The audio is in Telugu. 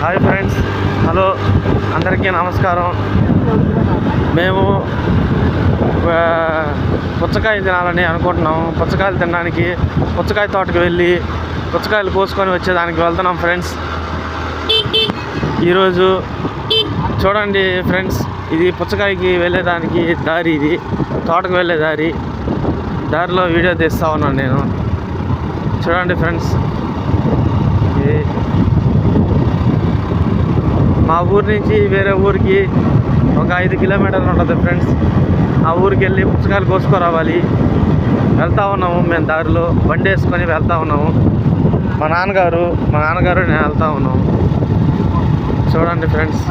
హాయ్ ఫ్రెండ్స్, హలో అందరికీ నమస్కారం. మేము పుచ్చకాయ తినాలని అనుకుంటున్నాము. పుచ్చకాయలు తినడానికి పుచ్చకాయ తోటకు వెళ్ళి పుచ్చకాయలు కోసుకొని వచ్చేదానికి వెళ్తున్నాం ఫ్రెండ్స్. ఈరోజు చూడండి ఫ్రెండ్స్, ఇది పుచ్చకాయకి వెళ్ళేదానికి దారి, ఇది తోటకు వెళ్ళే దారిలో వీడియో తీస్తా ఉన్నాను నేను. చూడండి ఫ్రెండ్స్, మా ఊరి నుంచి వేరే ఊరికి ఒక 5 కిలోమీటర్లు ఉంటుంది ఫ్రెండ్స్. ఆ ఊరికి వెళ్ళి పుచ్చకాయలు కోసుకురావాలి. వెళ్తూ ఉన్నాము, మేము దారిలో బండి వేసుకొని వెళ్తూ ఉన్నాము. మా నాన్నగారు నేను వెళ్తూ ఉన్నాము. చూడండి ఫ్రెండ్స్.